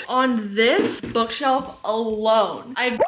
On this bookshelf alone, I have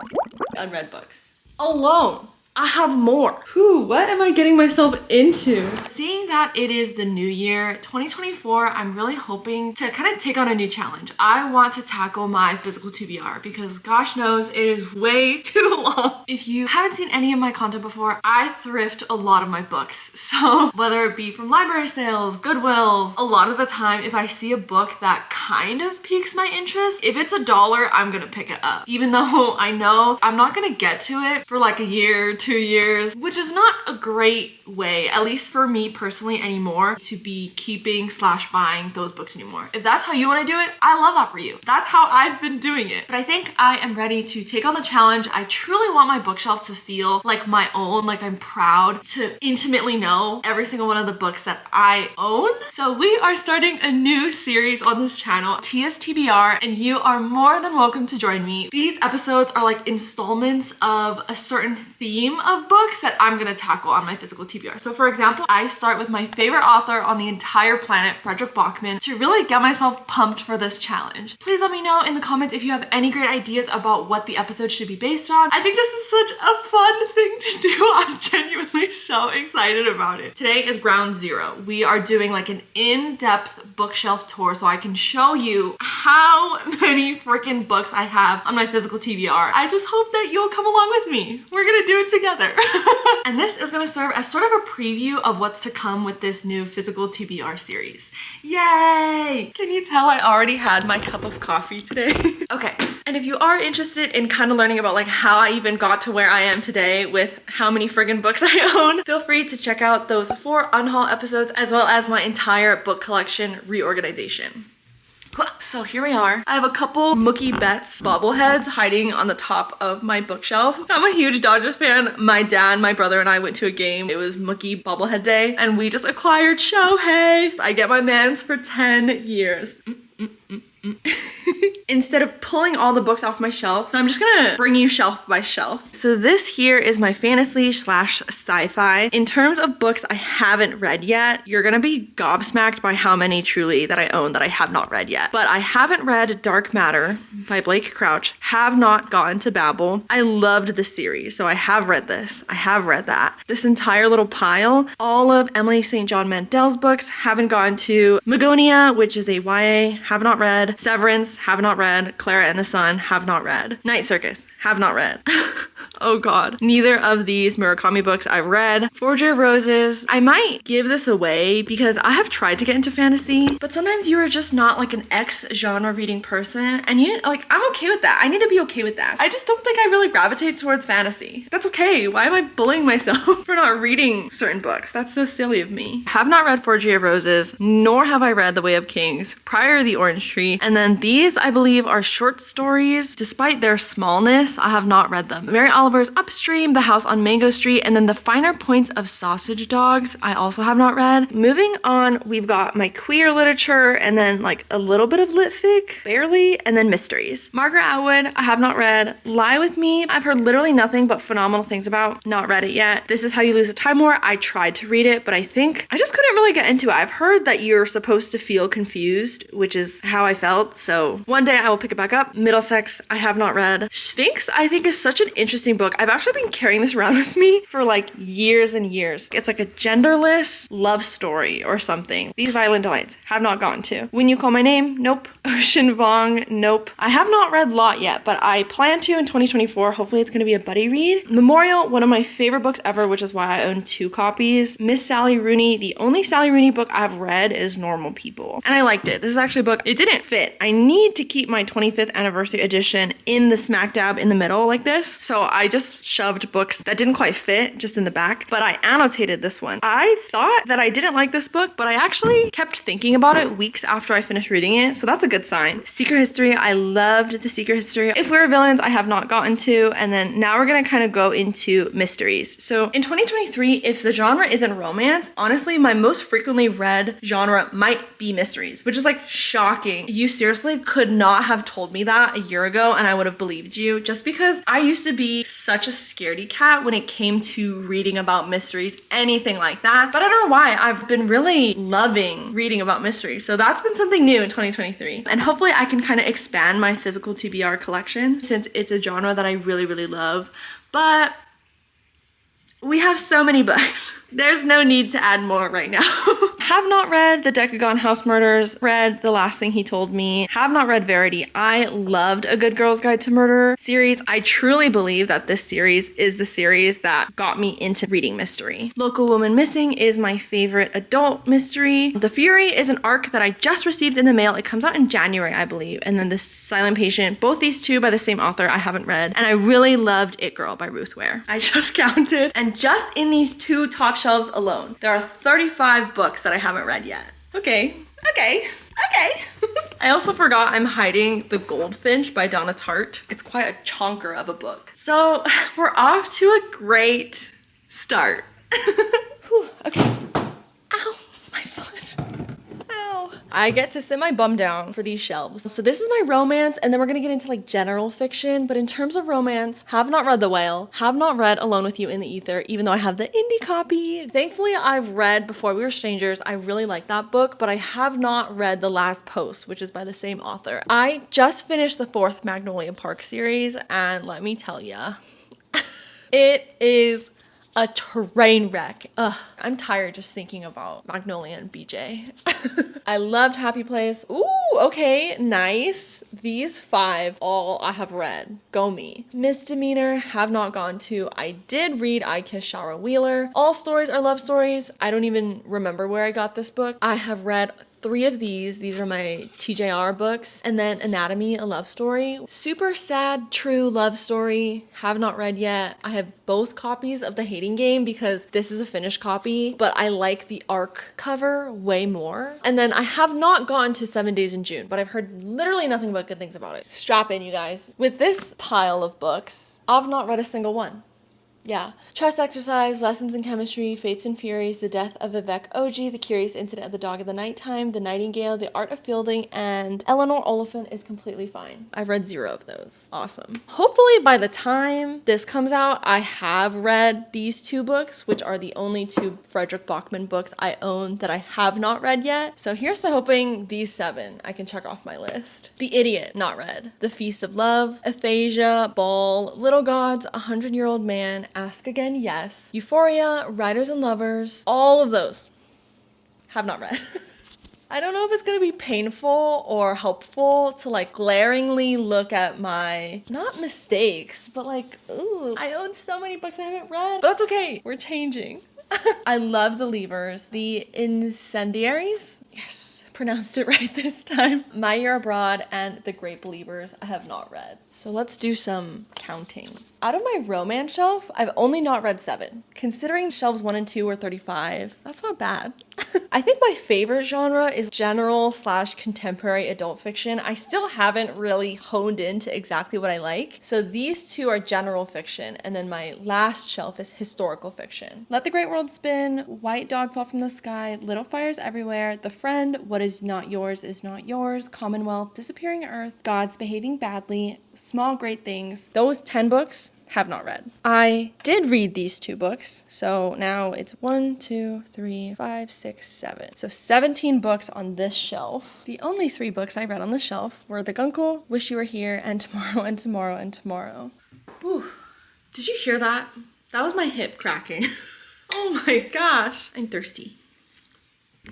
unread books. Alone. I have more. Whew, what am I getting myself into? Seeing that it is the new year, 2024, I'm really hoping to kind of take on a new challenge. I want to tackle my physical TBR because gosh knows it is way too long. If you haven't seen any of my content before, I thrift a lot of my books. So whether it be from library sales, Goodwills, a lot of the time, if I see a book that kind of piques my interest, if it's $1, I'm gonna pick it up. Even though I know I'm not gonna get to it for like a year, 2 years, which is not a great way, at least for me personally anymore, to be keeping / buying those books anymore. If that's how you want to do it, I love that for you. That's how I've been doing it. But I think I am ready to take on the challenge. I truly want my bookshelf to feel like my own, like I'm proud to intimately know every single one of the books that I own. So we are starting a new series on this channel, TSTBR, and you are more than welcome to join me. These episodes are like installments of a certain theme of books that I'm gonna tackle on my physical TBR. So for example, I start with my favorite author on the entire planet, Frederick Bachman, to really get myself pumped for this challenge. Please let me know in the comments if you have any great ideas about what the episode should be based on. I think this is such a fun thing to do. I'm genuinely so excited about it. Today is ground zero. We are doing like an in-depth bookshelf tour so I can show you how many freaking books I have on my physical TBR. I just hope that you'll come along with me. We're gonna do it together. And this is gonna serve as sort of a preview of what's to come with this new physical TBR series. Yay! Can you tell I already had my cup of coffee today? Okay, and if you are interested in kind of learning about like how I even got to where I am today with how many friggin' books I own, feel free to check out those 4 unhaul episodes as well as my entire book collection reorganization. So here we are. I have a couple Mookie Betts bobbleheads hiding on the top of my bookshelf. I'm a huge Dodgers fan. My dad, my brother, and I went to a game. It was Mookie bobblehead day, and we just acquired Shohei. I get my mans for 10 years. Instead of pulling all the books off my shelf, I'm just gonna bring you shelf by shelf. So this here is my fantasy / sci-fi. In terms of books I haven't read yet, you're gonna be gobsmacked by how many truly that I own that I have not read yet. But I haven't read Dark Matter by Blake Crouch, have not gotten to Babel. I loved the series, so I have read this. I have read that. This entire little pile, all of Emily St. John Mandel's books, haven't gotten to. Magonia, which is a YA, have not read. Severance, have not read. Clara and the Sun, have not read. Night Circus, have not read. Oh god. Neither of these Murakami books I've read. Forger of Roses, I might give this away because I have tried to get into fantasy, but sometimes you are just not like an X genre reading person, and you like, I'm okay with that. I need to be okay with that. I just don't think I really gravitate towards fantasy. That's okay. Why am I bullying myself for not reading certain books? That's so silly of me. I have not read Forger of Roses, nor have I read The Way of Kings, prior to The Orange Tree, and then these I believe are short stories. Despite their smallness, I have not read them. Mary Oliver's Upstream, The House on Mango Street, and then The Finer Points of Sausage Dogs, I also have not read. Moving on, we've got my queer literature, and then like a little bit of lit fic, barely, and then mysteries. Margaret Atwood, I have not read. Lie With Me, I've heard literally nothing but phenomenal things about, not read it yet. This Is How You Lose a Time War, I tried to read it, but I think I just couldn't really get into it. I've heard that you're supposed to feel confused, which is how I felt, so one day I will pick it back up. Middlesex, I have not read. Sphinx, I think, is such an interesting book. I've actually been carrying this around with me for like years and years. It's like a genderless love story or something. These Violent Delights, have not gotten to. When You Call My Name, nope. Ocean Vuong, nope. I have not read Lot yet, but I plan to in 2024. Hopefully it's gonna be a buddy read. Memorial, one of my favorite books ever, which is why I own 2 copies. Miss Sally Rooney, the only Sally Rooney book I've read is Normal People, and I liked it. This is actually a book, it didn't fit. I need to keep my 25th anniversary edition in the smack dab in the middle like this, so I just shoved books that didn't quite fit just in the back, but I annotated this one. I thought that I didn't like this book, but I actually kept thinking about it weeks after I finished reading it, so that's a good sign. Secret History, I loved The Secret History. If We're Villains, I have not gotten to, and then now we're gonna kind of go into mysteries. So in 2023, if the genre isn't romance, honestly, my most frequently read genre might be mysteries, which is like shocking. You seriously could not not have told me that a year ago and I would have believed you, just because I used to be such a scaredy cat when it came to reading about mysteries, anything like that. But I don't know why, I've been really loving reading about mysteries. So that's been something new in 2023. And hopefully I can kind of expand my physical TBR collection since it's a genre that I really, really love. But we have so many books. There's no need to add more right now. Have not read The Decagon House Murders, read The Last Thing He Told Me, have not read Verity. I loved A Good Girl's Guide to Murder series. I truly believe that this series is the series that got me into reading mystery. Local Woman Missing is my favorite adult mystery. The Fury is an arc that I just received in the mail. It comes out in January, I believe. And then The Silent Patient, both these two by the same author, I haven't read. And I really loved It Girl by Ruth Ware. I just counted, and just in these two top shelves alone, there are 35 books that I haven't read yet. Okay. I also forgot I'm hiding The Goldfinch by Donna Tartt. It's quite a chonker of a book. So we're off to a great start. Whew, okay. Ow, my foot. Ow. I get to sit my bum down for these shelves. So this is my romance, and then we're gonna get into like general fiction. But in terms of romance, have not read The Whale, have not read Alone with You in the Ether, even though I have the indie copy. Thankfully, I've read Before We Were Strangers. I really like that book, but I have not read The Last Post, which is by the same author. I just finished the 4th Magnolia Park series, and let me tell ya, it is a train wreck. Ugh, I'm tired just thinking about Magnolia and BJ. I loved Happy Place. Ooh, okay, nice. These 5 all I have read. Go me. Misdemeanor, have not gone to. I did read I Kissed Shara Wheeler. All stories are love stories. I don't even remember where I got this book. I have read 3 of these. These are my TJR books. And then Anatomy, a Love Story. Super sad, true love story. Have not read yet. I have both copies of The Hating Game because this is a finished copy, but I like the ARC cover way more. And then I have not gone to 7 Days in June, but I've heard literally nothing but good things about it. Strap in, you guys. With this pile of books, I've not read a single one. Yeah. Chess Exercise, Lessons in Chemistry, Fates and Furies, The Death of Vivek Oji, The Curious Incident of the Dog of the Nighttime, The Nightingale, The Art of Fielding, and Eleanor Oliphant is Completely Fine. I've read 0 of those. Awesome. Hopefully by the time this comes out, I have read these 2 books, which are the only 2 Frederick Bachman books I own that I have not read yet. So here's to hoping these 7 I can check off my list. The Idiot, not read. The Feast of Love, Aphasia, Ball, Little Gods, 100-Year-Old Man, Ask Again, yes. Euphoria, Writers and Lovers, all of those have not read. I don't know if it's gonna be painful or helpful to like glaringly look at my, not mistakes, but like, ooh, I own so many books I haven't read, but that's okay, we're changing. I love The Leavers, The Incendiaries, yes, pronounced it right this time. My Year Abroad and The Great Believers I have not read. So let's do some counting. Out of my romance shelf, I've only not read 7. Considering shelves 1 and 2 are 35, that's not bad. I think my favorite genre is general/contemporary adult fiction. I still haven't really honed into exactly what I like. So these 2 are general fiction, and then my last shelf is historical fiction. Let the Great World Spin, White Dog Fall from the Sky, Little Fires Everywhere, The Friend, What Is Not Yours Is Not Yours, Commonwealth, Disappearing Earth, Gods Behaving Badly, Small Great Things. Those 10 books have not read. I did read these 2 books, so now it's 1, 2, 3, 5, 6, 7. So 17 books on this shelf. The only 3 books I read on the shelf were The Guncle, Wish You Were Here, and Tomorrow and Tomorrow and Tomorrow. Whew. Did you hear that? That was my hip cracking. Oh my gosh. I'm thirsty.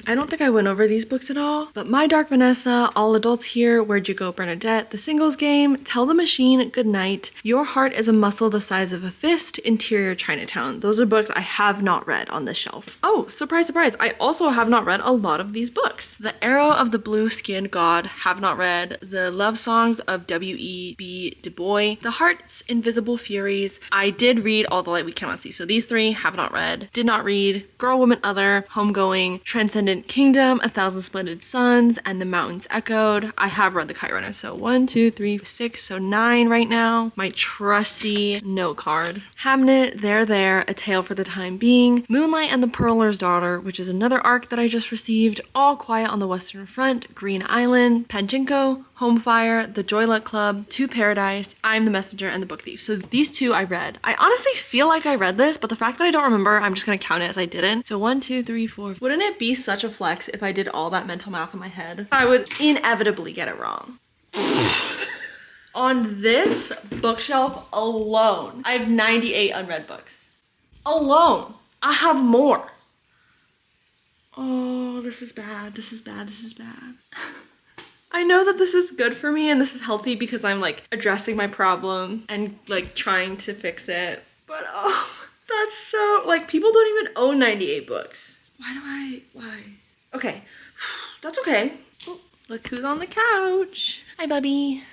I don't think I went over these books at all, but My Dark Vanessa, All Adults Here, Where'd You Go Bernadette, The Singles Game, Tell the Machine, Good Night, Your Heart is a Muscle the Size of a Fist, Interior Chinatown. Those are books I have not read on this shelf. Oh, surprise, surprise, I also have not read a lot of these books. The Arrow of the Blue-Skinned God, have not read. The Love Songs of W.E.B. Du Bois, The Heart's Invisible Furies. I did read All the Light We Cannot See, so these 3 have not read. Did not read Girl, Woman, Other, Homegoing, Transcendent Kingdom, A Thousand Splendid Suns, and The Mountains Echoed. I have read The Kite Runner, so 1, 2, 3, 6, so 9 right now. My trusty note card. Hamnet, There, A Tale for the Time Being, Moonlight and the Pearler's Daughter, which is another arc that I just received, All Quiet on the Western Front, Green Island, Pachinko, Home Fire, The Joy Luck Club, To Paradise, I'm the Messenger, and The Book Thief. So these two I read. I honestly feel like I read this, but the fact that I don't remember, I'm just gonna count it as I didn't. So 1, 2, 3, 4. Wouldn't it be such a flex if I did all that mental math in my head? I would inevitably get it wrong. On this bookshelf alone, I have 98 unread books. Alone. I have more. Oh, this is bad. This is bad. This is bad. I know that this is good for me and this is healthy because I'm like addressing my problem and like trying to fix it. But oh, that's so, like, people don't even own 98 books. Why? Okay, that's okay. Oh, look who's on the couch. Hi, Bubby.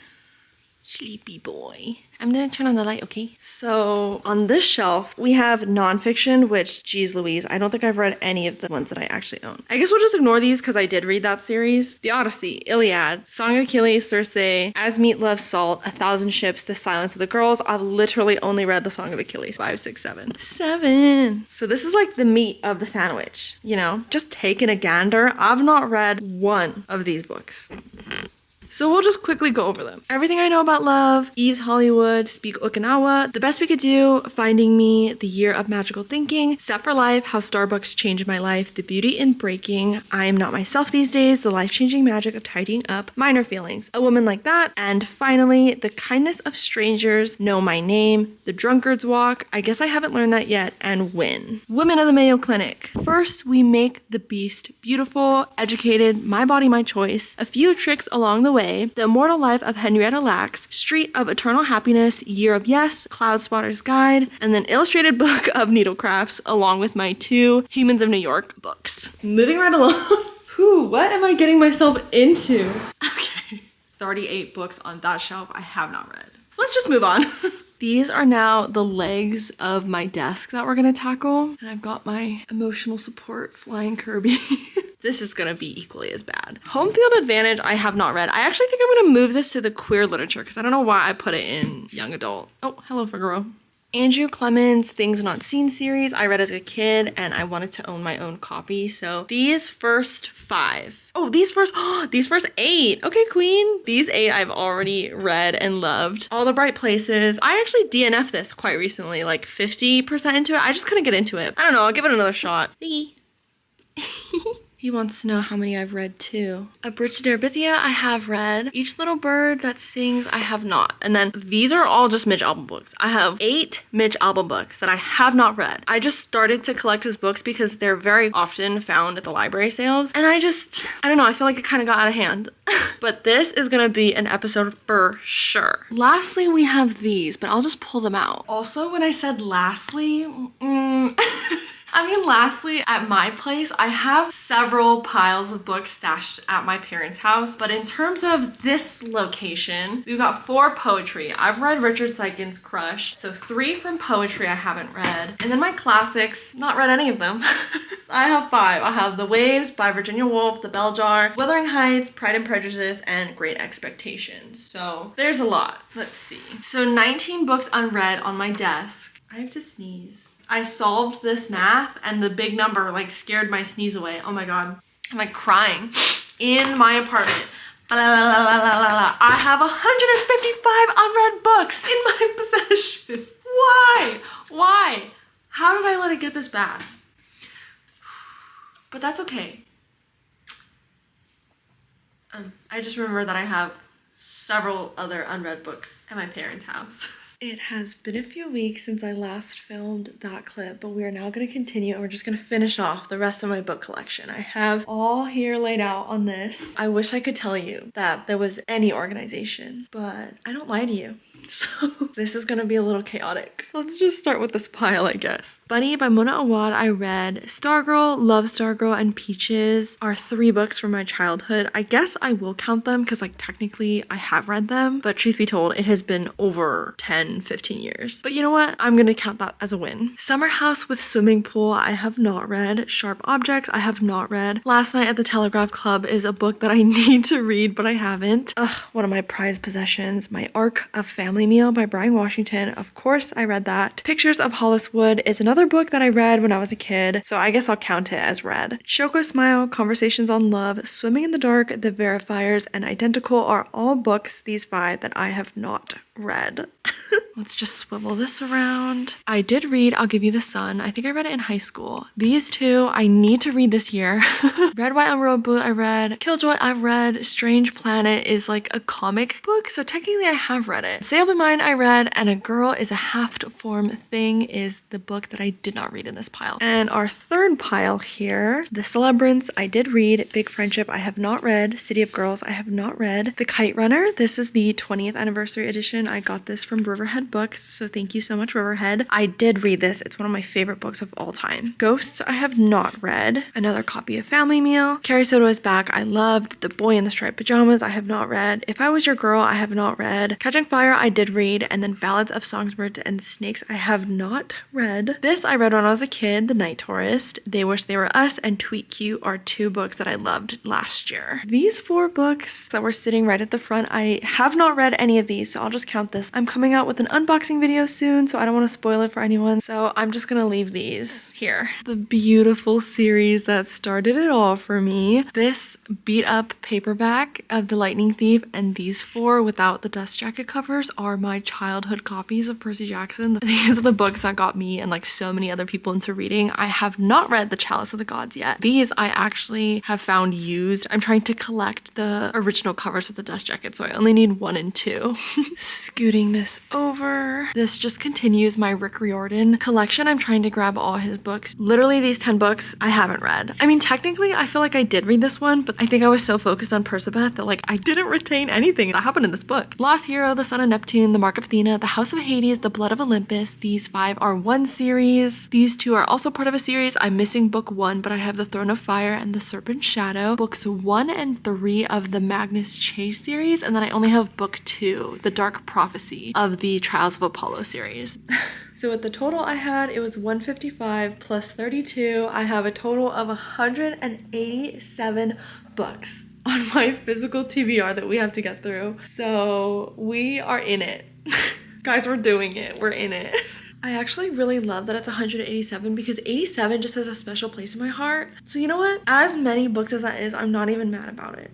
Sleepy boy. I'm gonna turn on the light, okay? So on this shelf, we have nonfiction, which, geez Louise, I don't think I've read any of the ones that I actually own. I guess we'll just ignore these because I did read that series. The Odyssey, Iliad, Song of Achilles, Circe, As Meat Loves Salt, A Thousand Ships, The Silence of the Girls. I've literally only read the Song of Achilles. 5, 6, 7. 7. So this is like the meat of the sandwich, you know? Just taking a gander. I've not read one of these books. So we'll just quickly go over them. Everything I Know About Love, Eve's Hollywood, Speak Okinawa, The Best We Could Do, Finding Me, The Year of Magical Thinking, Set for Life, How Starbucks Changed My Life, The Beauty in Breaking, I Am Not Myself These Days, The Life-Changing Magic of Tidying Up, Minor Feelings, A Woman Like That, and finally, The Kindness of Strangers, Know My Name, The Drunkard's Walk, I guess I haven't learned that yet, and Win. Women of the Mayo Clinic. First, we make the beast beautiful, educated, my body, my choice, a few tricks along the way, The Immortal Life of Henrietta Lacks, Street of Eternal Happiness, Year of Yes, Cloud Spotter's Guide, and then Illustrated Book of Needlecrafts, along with my 2 Humans of New York books. Moving right along. Whew, what am I getting myself into? Okay. 38 books on that shelf I have not read. Let's just move on. These are now the legs of my desk that we're gonna tackle. And I've got my emotional support flying Kirby. This is gonna be equally as bad. Home Field Advantage, I have not read. I actually think I'm gonna move this to the queer literature because I don't know why I put it in young adult. Oh, hello, Figaro. Andrew Clemens' Things Not Seen series I read as a kid and I wanted to own my own copy. So these first 5. Oh, these first 8. Okay, queen. These 8 I've already read and loved. All the Bright Places. I actually DNF'd this quite recently, like 50% into it. I just couldn't get into it. I don't know, I'll give it another shot. He wants to know how many I've read too. A Bridge to Terabithia I have read. Each Little Bird That Sings I have not. And then these are all just Mitch Albom books. I have 8 Mitch Albom books that I have not read. I just started to collect his books because they're very often found at the library sales. And I don't know, I feel like it kind of got out of hand. But this is gonna be an episode for sure. Lastly, we have these, but I'll just pull them out. Also, when I said lastly, lastly, at my place, I have several piles of books stashed at my parents' house, but in terms of this location, we've got 4 poetry. I've read Richard Seitgen's Crush, so 3 from poetry I haven't read. And then my classics, not read any of them. I have 5. I have The Waves by Virginia Woolf, The Bell Jar, Wuthering Heights, Pride and Prejudice, and Great Expectations. So there's a lot. Let's see. So 19 books unread on my desk. I have to sneeze. I solved this math and the big number like scared my sneeze away. Oh my god. I'm like crying in my apartment. I have 155 unread books in my possession. Why? How did I let it get this bad? But that's okay. I just remember that I have several other unread books at my parents' house. It has been a few weeks since I last filmed that clip, but we are now going to continue and we're just going to finish off the rest of my book collection. I have all here laid out on this. I wish I could tell you that there was any organization, but I don't lie to you. So this is gonna be a little chaotic. Let's just start with this pile, I guess. Bunny by Mona Awad I read. Stargirl, Love Stargirl, and Peaches are 3 books from my childhood. I guess I will count them because like technically I have read them, but truth be told, it has been over 10 10, 15 years. But you know what? I'm gonna count that as a win. Summer House with Swimming Pool, I have not read. Sharp Objects, I have not read. Last Night at the Telegraph Club is a book that I need to read, but I haven't. Ugh, one of my prized possessions. My Arc of Family Meal by Brian Washington. Of course, I read that. Pictures of Holliswood is another book that I read when I was a kid, so I guess I'll count it as read. Shoko Smile, Conversations on Love, Swimming in the Dark, The Verifiers, and Identical are all books, these 5, that I have not read. Let's just swivel this around. I did read I'll Give You the Sun. I think I read it in high school. These 2 I need to read this year. Red, White, and Royal Blue I read. Killjoy I read. Strange Planet is like a comic book, so technically I have read it. Sail Be Mine I read, and A Girl is a Half-Form Thing is the book that I did not read in this pile. And our third pile here, The Celebrants I did read. Big Friendship I have not read. City of Girls I have not read. The Kite Runner, this is the 20th anniversary edition. I got this from Riverhead Books, so thank you so much, Riverhead. I did read this. It's one of my favorite books of all time. Ghosts I have not read. Another copy of Family Meal. Carrie Soto is Back I loved. The Boy in the Striped Pajamas I have not read. If I Was Your Girl I have not read. Catching Fire I did read, and then Ballads of Songbirds and Snakes I have not read. This I read when I was a kid, The Night Tourist. They Wish They Were Us, and Tweet Cute are 2 books that I loved last year. These 4 books that were sitting right at the front, I have not read any of these, so I'll just count this. I'm coming out with an unboxing video soon, so I don't want to spoil it for anyone, so I'm just gonna leave these here. The beautiful series that started it all for me. This beat up paperback of The Lightning Thief and these 4 without the dust jacket covers are my childhood copies of Percy Jackson. These are the books that got me and like so many other people into reading. I have not read The Chalice of the Gods yet. These I actually have found used. I'm trying to collect the original covers with the dust jacket, so I only need 1 and 2. Scooting this over. This just continues my Rick Riordan collection. I'm trying to grab all his books. Literally these 10 books I haven't read. I mean, technically I feel like I did read this one, but I think I was so focused on Percabeth that like I didn't retain anything that happened in this book. Lost Hero, The Son of Neptune, The Mark of Athena, The House of Hades, The Blood of Olympus. These 5 are one series. These 2 are also part of a series. I'm missing book 1, but I have The Throne of Fire and The Serpent's Shadow. Books 1 and 3 of the Magnus Chase series, and then I only have book 2, The Dark Prophecy of the Trials of Apollo series. So with the total I had, it was 155 plus 32. I have a total of 187 books on my physical TBR that we have to get through. So we are in it. Guys, we're doing it. We're in it. I actually really love that it's 187 because 87 just has a special place in my heart. So you know what? As many books as that is, I'm not even mad about it.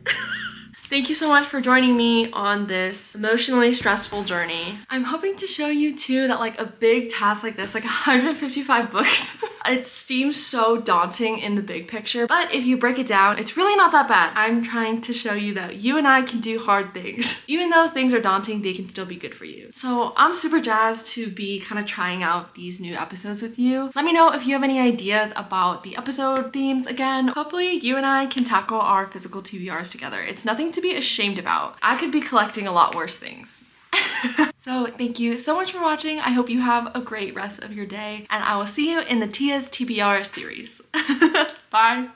Thank you so much for joining me on this emotionally stressful journey. I'm hoping to show you too that like a big task like this, like 155 books, it seems so daunting in the big picture, but if you break it down, it's really not that bad. I'm trying to show you that you and I can do hard things. Even though things are daunting, they can still be good for you. So I'm super jazzed to be kind of trying out these new episodes with you. Let me know if you have any ideas about the episode themes again. Hopefully you and I can tackle our physical TBRs together. It's nothing to be ashamed about. I could be collecting a lot worse things. So thank you so much for watching. I hope you have a great rest of your day, and I will see you in the Tia's TBR series. Bye.